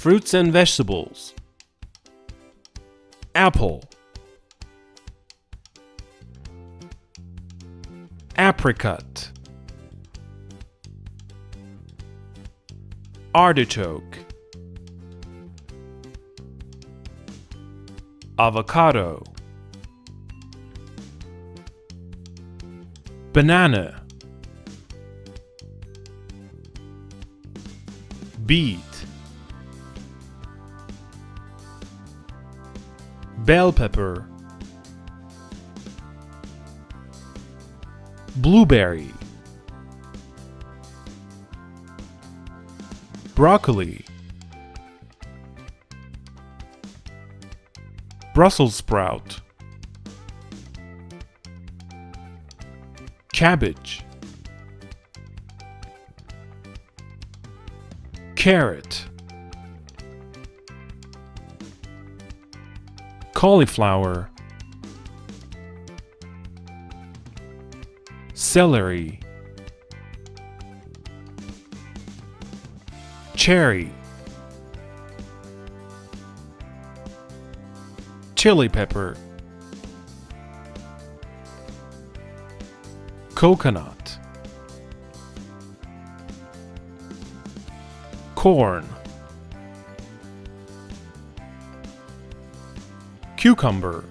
Fruits and vegetables. Apple, apricot, artichoke, avocado, banana, beet, bell pepper, blueberry, broccoli, Brussels sprout, cabbage, carrot, cauliflower, celery, cherry, chili pepper, coconut, corn, cucumber,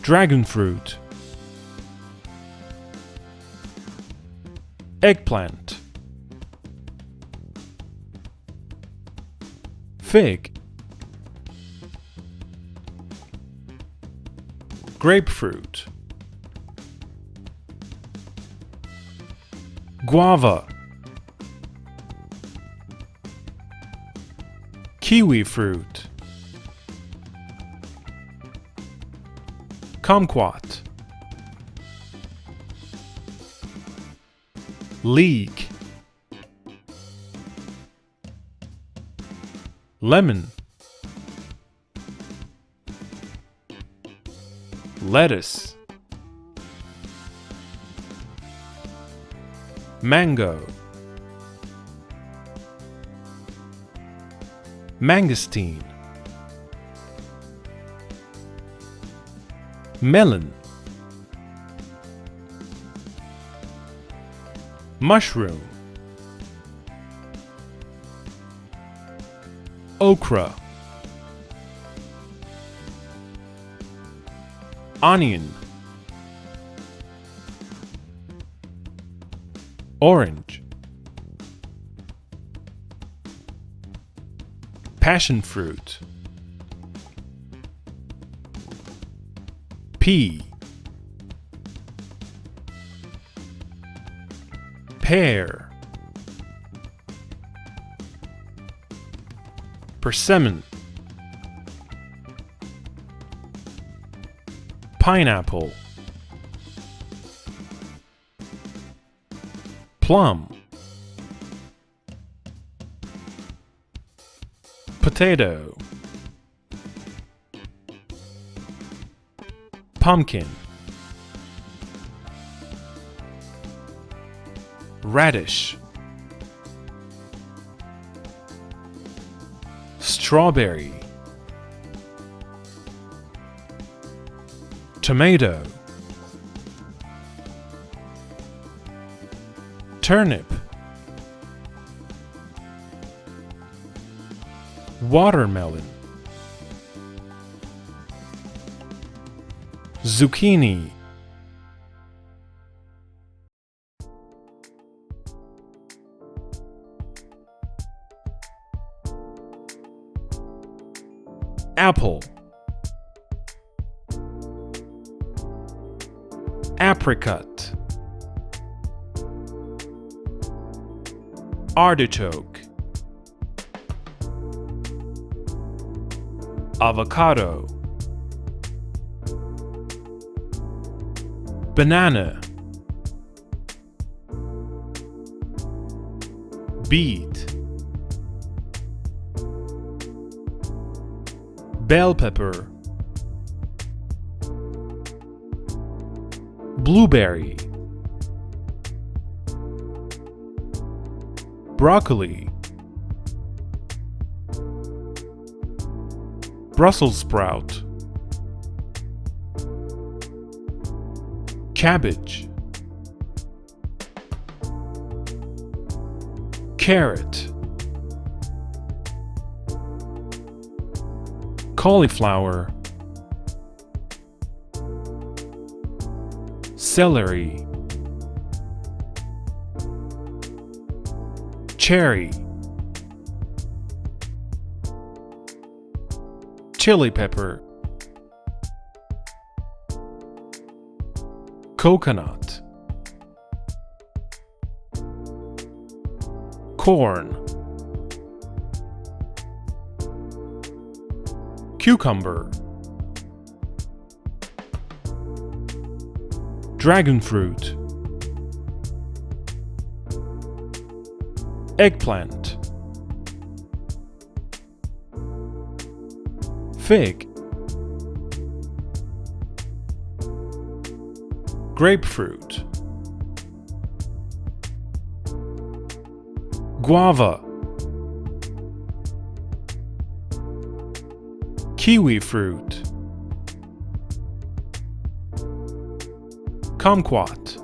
dragon fruit, eggplant, fig, grapefruit, guava, kiwi fruit, kumquat, leek, lemon, lettuce, mango, mangosteen, melon, mushroom, okra, onion, orange, passion fruit, pea, pear, persimmon, pineapple, plum, potato, pumpkin, radish, strawberry, tomato, turnip, watermelon, zucchini, apple, apricot, artichoke, avocado, banana, beet, bell pepper, blueberry, broccoli, Brussels sprout, cabbage, carrot, cauliflower, celery, cherry, chili pepper, coconut, corn, cucumber, dragon fruit, eggplant, fig, grapefruit, guava, kiwi fruit, kumquat,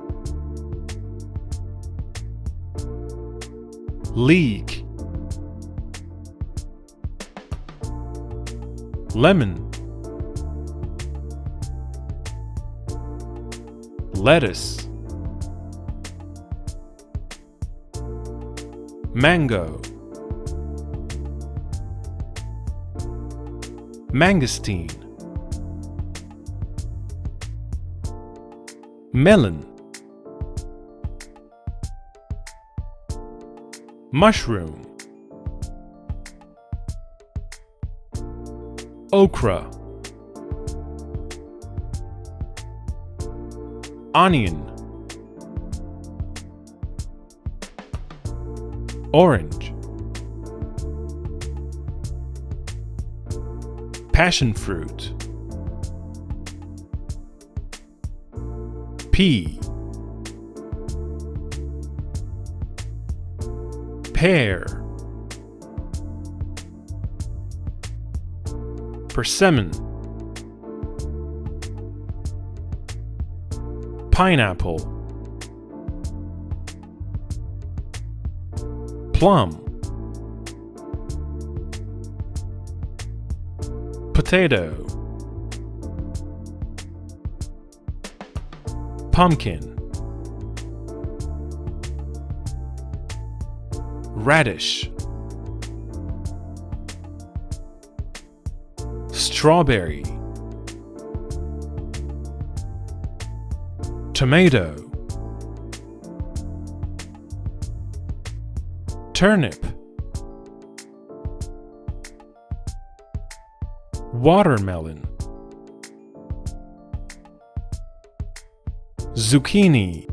leek, lemon, lettuce, mango, mangosteen, melon, mushroom, okra, onion, orange, passion fruit, pea, pear, persimmon, pineapple, plum, potato, pumpkin, radish, strawberry, tomato, turnip, watermelon, zucchini,